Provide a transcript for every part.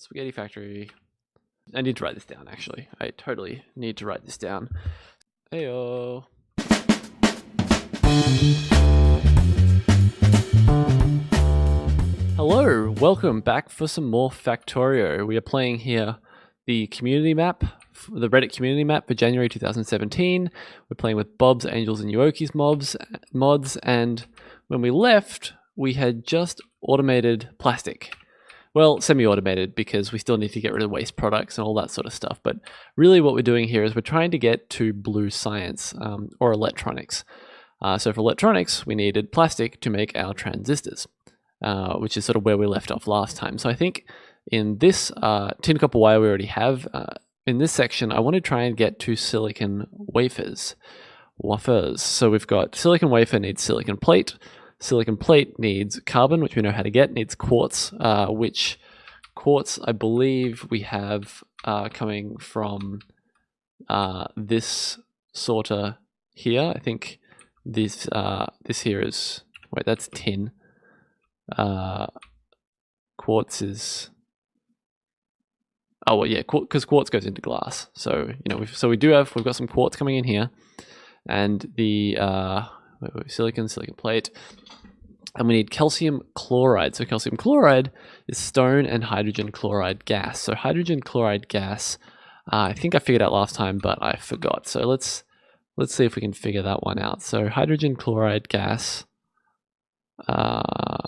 Spaghetti factory. I need to write this down, actually. I totally need to write this down. Heyo. Hello, welcome back for some more Factorio. We are playing here the community map, the Reddit community map for January 2017. We're playing with Bob's, Angels, and Yuoki's mods, and when we left, we had just automated plastic. Well, semi-automated, because we still need to get rid of waste products and all that sort of stuff. But really what we're doing here is we're trying to get to blue science, or electronics. So for electronics, we needed plastic to make our transistors, which is sort of where we left off last time. So I think in this tin copper wire we already have, in this section, I want to try and get to silicon wafers. Wafers. So we've got silicon wafer needs silicon plate. Silicon plate needs carbon, which we know how to get, needs quartz, which quartz I believe we have coming from this sorter here. I think this here is, wait, that's tin. Quartz is, oh well, yeah, because quartz goes into glass. So you know, we've got some quartz coming in here, and the silicon plate. And we need calcium chloride. So calcium chloride is stone and hydrogen chloride gas. So hydrogen chloride gas, I think I figured out last time, but I forgot. So let's see if we can figure that one out. So hydrogen chloride gas, actually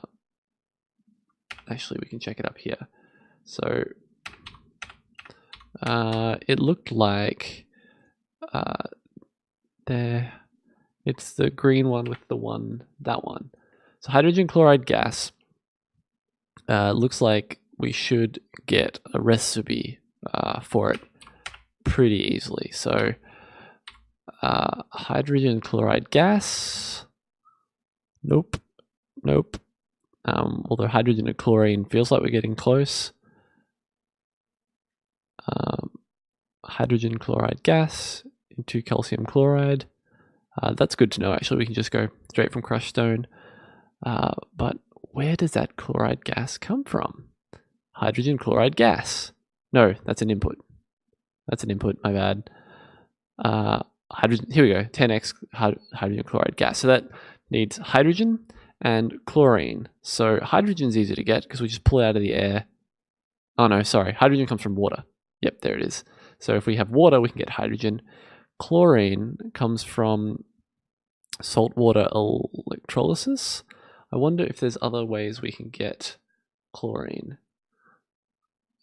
we can check it up here. So it looked like there, it's the green one with the one, that one. So hydrogen chloride gas, looks like we should get a recipe for it pretty easily. So hydrogen chloride gas, nope. Although hydrogen and chlorine feels like we're getting close. Hydrogen chloride gas into calcium chloride. That's good to know, actually. We can just go straight from crushed stone. But where does that chloride gas come from? Hydrogen chloride gas. No, that's an input. That's an input, my bad. Hydrogen, here we go, 10x hydrogen chloride gas. So that needs hydrogen and chlorine. So hydrogen's easy to get because we just pull it out of the air. Oh no, sorry, hydrogen comes from water. Yep, there it is. So if we have water, we can get hydrogen. Chlorine comes from saltwater electrolysis. I wonder if there's other ways we can get chlorine.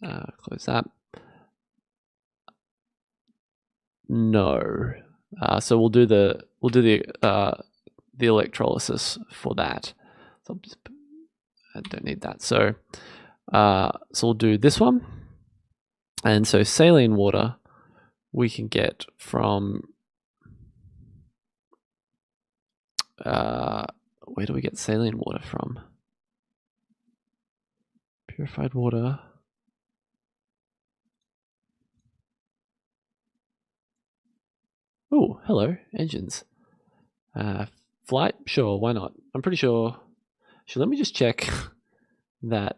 Close that. No. So we'll do the electrolysis for that. So I don't need that. So we'll do this one. And so saline water we can get from where do we get saline water from? Purified water. Oh, hello, engines. Flight? Sure, why not? I'm pretty sure. Actually, let me just check that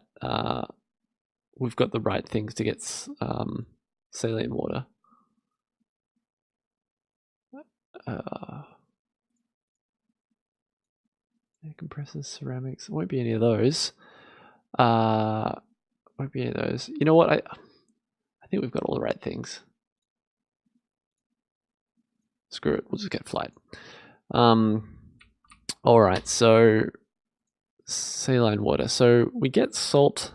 we've got the right things to get saline water. Air compressors, ceramics. It won't be any of those. Won't be any of those. You know what? I think we've got all the right things. Screw it. We'll just get flight. All right. So saline water. So we get salt.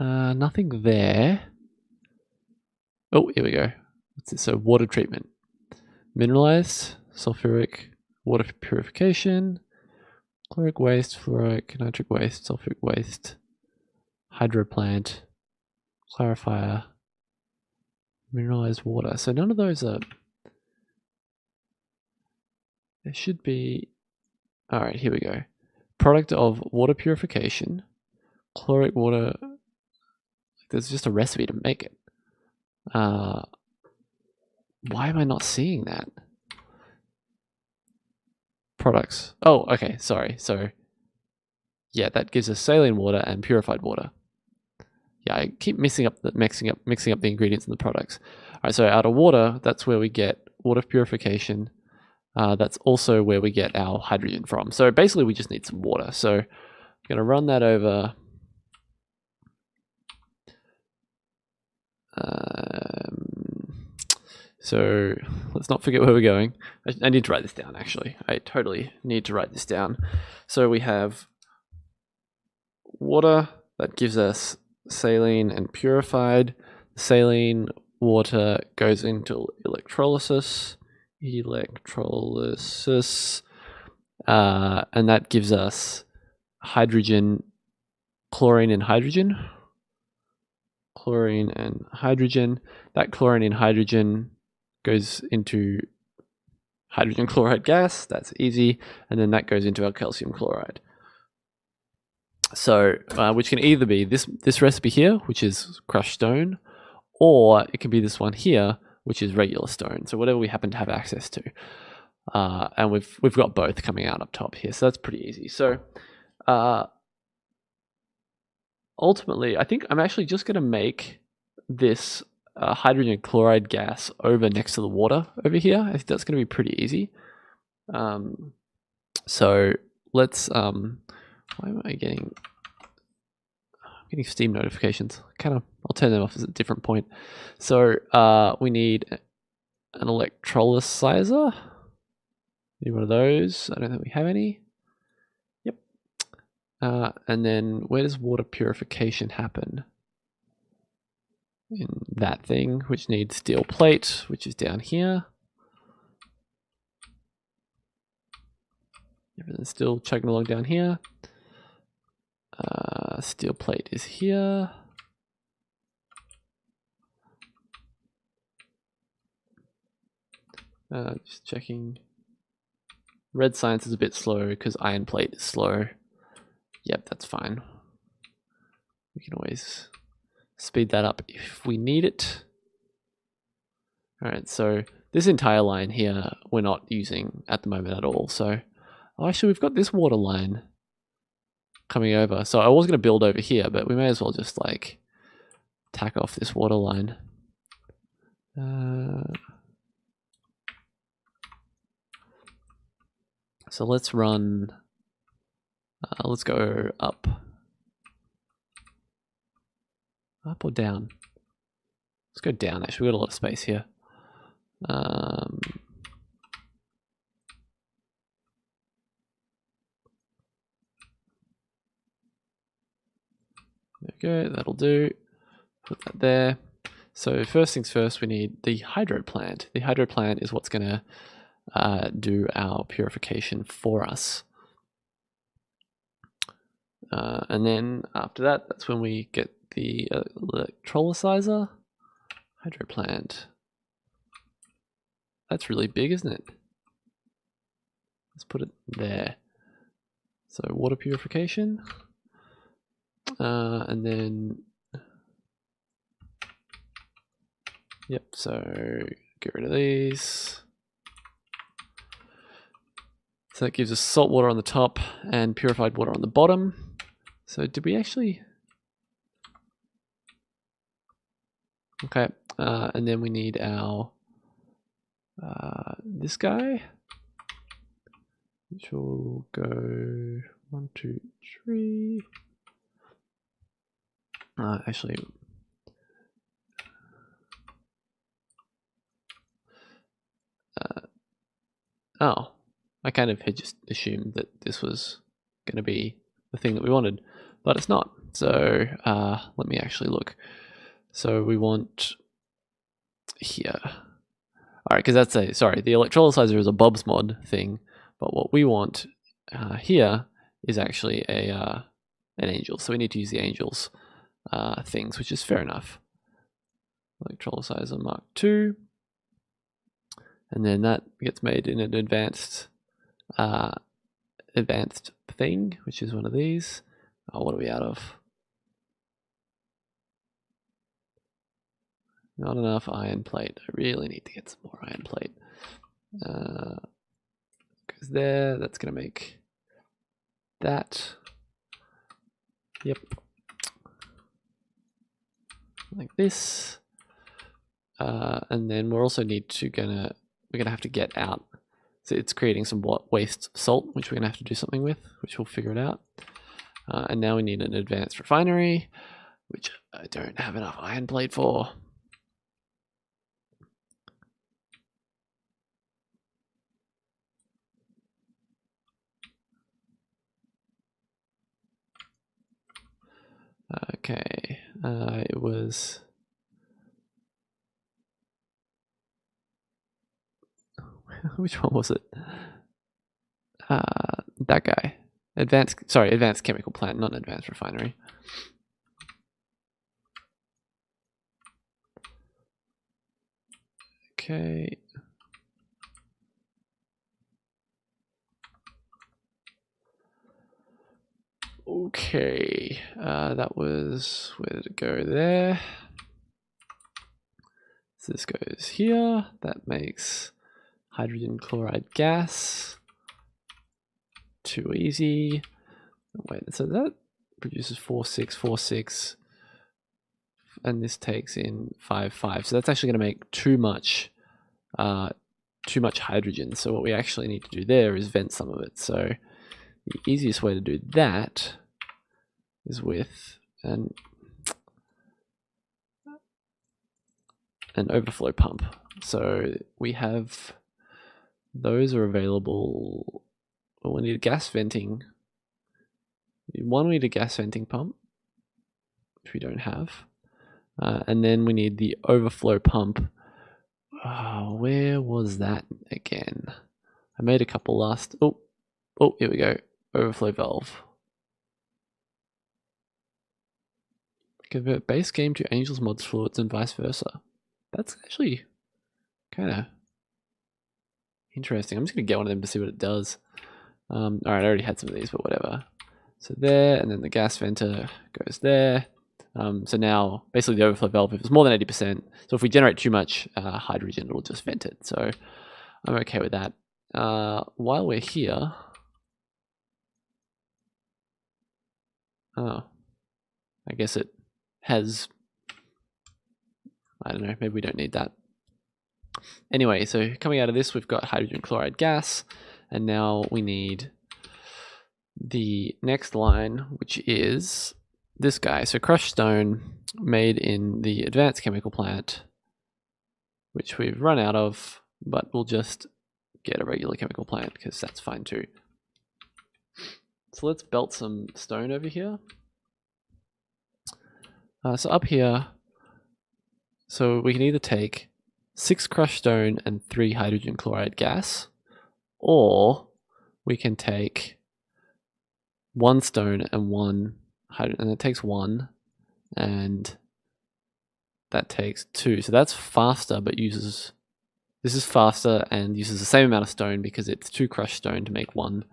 Nothing there. Oh, here we go. What's this? So water treatment. Mineralized, sulfuric, water purification, chloric waste, fluoric, nitric waste, sulfuric waste, hydro plant, clarifier, mineralized water. So none of those are, there should be, all right, here we go. Product of water purification, chloric water, there's just a recipe to make it. Why am I not seeing that? Products. Oh, okay. Sorry. So Yeah, that gives us saline water and purified water. Yeah, I keep mixing up the ingredients in the products. All right, so out of water, that's where we get water purification. That's also where we get our hydrogen from. So basically, we just need some water. So I'm going to run that over. So let's not forget where we're going. I need to write this down, actually. I totally need to write this down. So we have water that gives us saline and purified. Saline water goes into electrolysis. And that gives us hydrogen, chlorine and hydrogen. Chlorine and hydrogen. That chlorine and hydrogen goes into hydrogen chloride gas. That's easy. And then that goes into our calcium chloride. So, which can either be this recipe here, which is crushed stone, or it can be this one here, which is regular stone. So whatever we happen to have access to. And we've got both coming out up top here. So that's pretty easy. So ultimately, I think I'm actually just going to make this hydrogen chloride gas over next to the water over here. I think that's going to be pretty easy. So let's, why am I getting, I'm getting Steam notifications. I'll turn them off at a different point. So we need an electrolyzer. Need one of those. I don't think we have any. Yep. And then where does water purification happen? In that thing, which needs steel plate, which is down here. Everything's still chugging along down here. Steel plate is here. Just checking. Red science is a bit slow because iron plate is slow. Yep, that's fine. We can always speed that up if we need it. All right, so this entire line here we're not using at the moment at all. So actually we've got this water line coming over. So I was going to build over here, but we may as well just like tack off this water line. So let's run, let's go up. Up or down? Let's go down, actually, we've got a lot of space here. There we go, that'll do. Put that there. So first things first, we need the hydro plant. The hydro plant is what's going to do our purification for us. And then after that, that's when we get the electrolyzer. Hydro plant. That's really big, isn't it? Let's put it there. So water purification. And then, yep, so get rid of these. So that gives us salt water on the top and purified water on the bottom. So did we actually? Okay, and then we need our, this guy, which will go 1, 2, 3. Actually, oh, I kind of had just assumed that this was going to be the thing that we wanted, but it's not. So let me actually look. So we want here. All right, because that's the electrolyzer is a Bob's mod thing, but what we want here is actually an angel. So we need to use the angels things, which is fair enough. Electrolyzer Mark II. And then that gets made in an advanced thing, which is one of these. Oh, what are we out of? Not enough iron plate. I really need to get some more iron plate. Goes there. That's going to make that. Yep. Like this. And then we're also we're gonna have to get out. So it's creating some waste salt, which we're gonna have to do something with, which we'll figure it out. And now we need an advanced refinery, which I don't have enough iron plate for. Okay, it was... Which one was it? That guy. Advanced chemical plant, not advanced refinery. Okay. Okay, that was, where did it go there? So this goes here, that makes hydrogen chloride gas. Too easy. Wait, so that produces 4,646, and this takes in 5,5. So that's actually going to make too much hydrogen. So what we actually need to do there is vent some of it. So the easiest way to do that is with an overflow pump. So we have, those are available. Well, we need a gas venting. We need a gas venting pump, which we don't have. And then we need the overflow pump. Where was that again? I made a couple last. Oh, here we go. Overflow valve. Convert base game to Angel's mods fluids and vice versa. That's actually kind of interesting. I'm just going to get one of them to see what it does. Alright, I already had some of these, but whatever. So there, and then the gas venter goes there. So now, basically the overflow valve, if it's more than 80%, so if we generate too much hydrogen, it'll just vent it. So I'm okay with that. While we're here... Oh, I guess it has... I don't know, maybe we don't need that. Anyway, so coming out of this, we've got hydrogen chloride gas, and now we need the next line, which is this guy. So crushed stone made in the advanced chemical plant, which we've run out of, but we'll just get a regular chemical plant because that's fine too. So let's belt some stone over here. So up here, so we can either take 6 crushed stone and 3 hydrogen chloride gas, or we can take 1 stone and 1 hydrogen, and it takes 1, and that takes 2. So that's faster, but uses, this is faster and uses the same amount of stone because it's 2 crushed stone to make 1.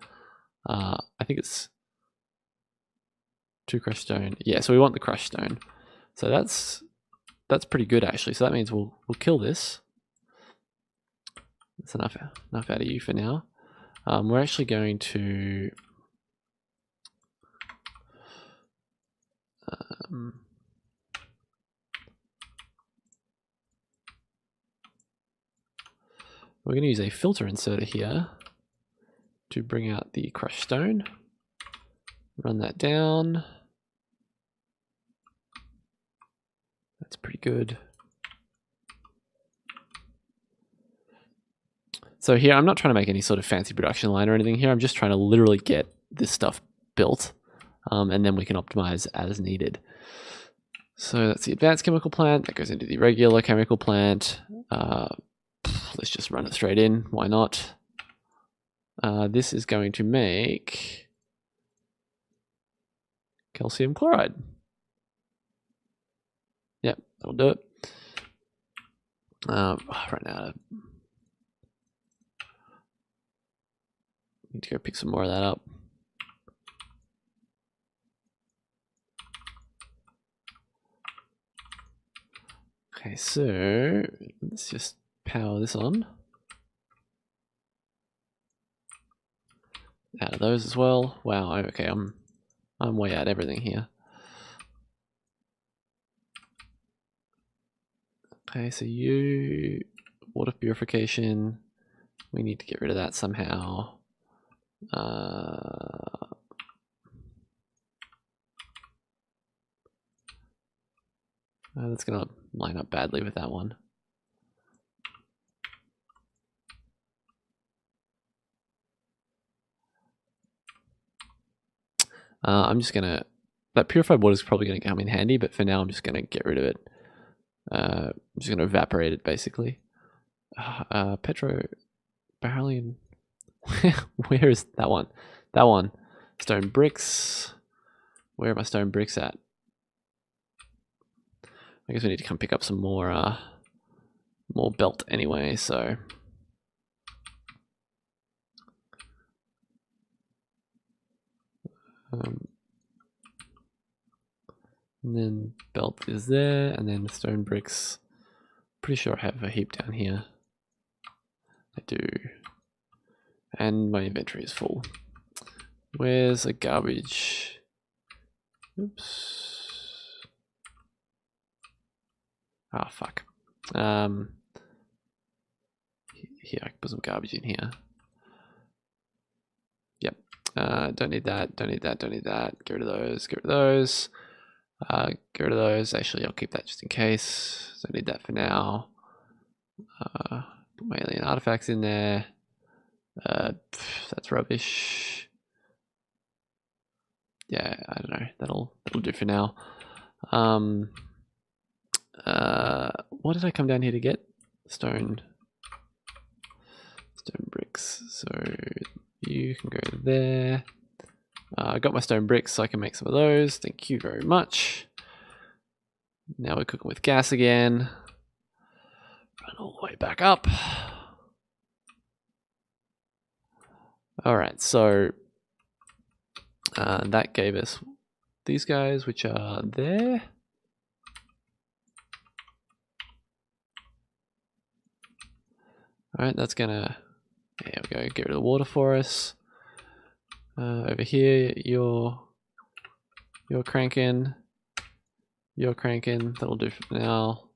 I think it's 2 crushed stone. Yeah, so we want the crushed stone. So that's pretty good actually. So that means we'll kill this. That's enough out of you for now. We're actually going to we're going to use a filter inserter here to bring out the crushed stone. Run that down. That's pretty good. So here, I'm not trying to make any sort of fancy production line or anything here. I'm just trying to literally get this stuff built, and then we can optimize as needed. So that's the advanced chemical plant. That goes into the regular chemical plant. Let's just run it straight in. Why not? This is going to make calcium chloride. Yep, that'll do it. Right now, need to go pick some more of that up. Okay, so let's just power this on. Out of those as well. Wow, okay, I'm way out everything here. Okay, so you water purification. We need to get rid of that somehow. That's gonna line up badly with that one. I'm just gonna, that purified water is probably gonna come in handy, but for now I'm just gonna get rid of it. I'm just gonna evaporate it basically. Petro Barrelian. Where is that one? That one. Stone bricks. Where are my stone bricks at? I guess we need to come pick up some more belt anyway, so. And then belt is there, and then stone bricks. Pretty sure I have a heap down here. I do. And my inventory is full. Where's the garbage? Oops. Ah, fuck. Here, I can put some garbage in here. Yep. Don't need that, don't need that, don't need that. Get rid of those, get rid of those. Get rid of those. Actually, I'll keep that just in case. Don't need that for now. Put my alien artifacts in there. That's rubbish. Yeah, I don't know. That'll do for now. What did I come down here to get? Stone bricks. So you can go there. I got my stone bricks, so I can make some of those. Thank you very much. Now we're cooking with gas again. Run all the way back up. Alright, so that gave us these guys, which are there. Alright, that's gonna, there we go, get rid of the water for us. Over here, you're cranking. You're cranking, that'll do for now.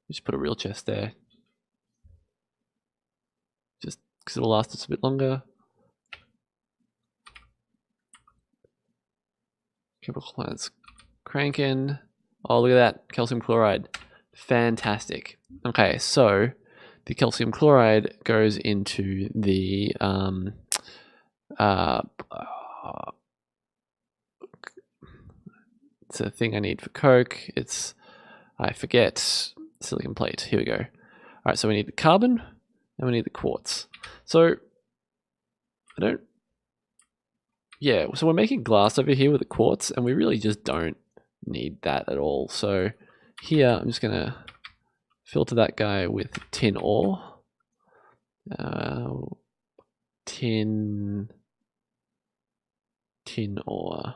Just put a real chest there. Just because it'll last us a bit longer. Chemical plants cranking. Oh, look at that, calcium chloride. Fantastic. Okay, so the calcium chloride goes into the it's a thing I need for coke. It's, I forget, silicon plate. Here we go. All right, so we need the carbon and we need the quartz. So yeah, so we're making glass over here with the quartz, and we really just don't need that at all. So here, I'm just gonna filter that guy with tin ore. Tin ore.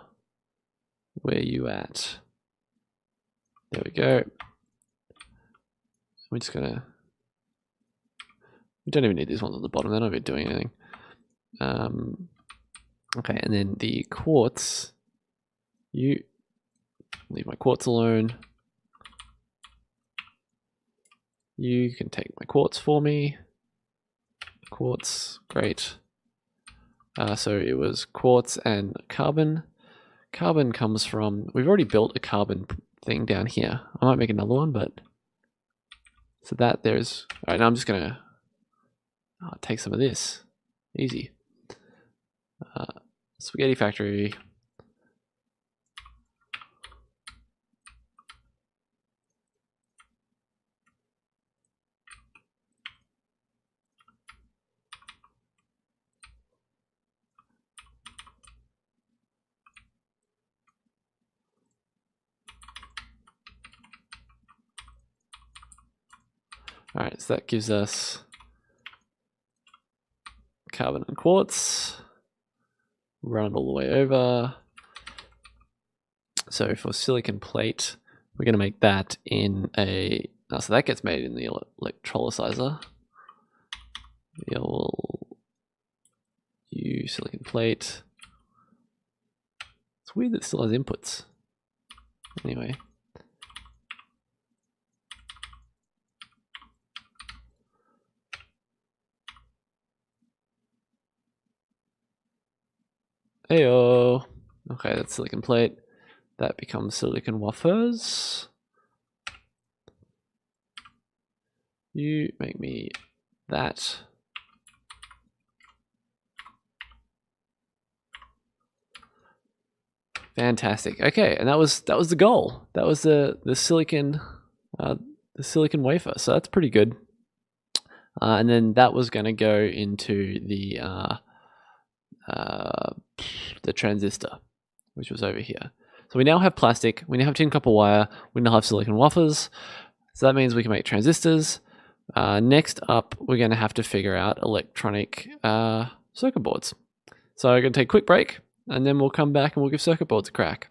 Where you at? There we go. We're just gonna, we don't even need these ones at the bottom, they're not even doing anything. Okay, and then the quartz, you leave my quartz alone. You can take my quartz for me. Quartz, great. So it was quartz and carbon. Carbon comes from, we've already built a carbon thing down here. I might make another one, but so that there's, all right, now I'm just gonna take some of this, easy. Spaghetti factory. All right, so that gives us carbon and quartz. Run it all the way over. So for silicon plate, we're going to make that in a, so that gets made in the electrolyzer. You'll use silicon plate. It's weird that it still has inputs. Anyway. Ayo. Okay, that's silicon plate. That becomes silicon wafers. You make me that. Fantastic. Okay, and that was the goal. That was the silicon wafer. So that's pretty good. And then that was going to go into the transistor, which was over here. So we now have plastic. We now have tin copper wire. We now have silicon wafers. So that means we can make transistors. Next up, we're going to have to figure out electronic circuit boards. So I'm going to take a quick break, and then we'll come back and we'll give circuit boards a crack.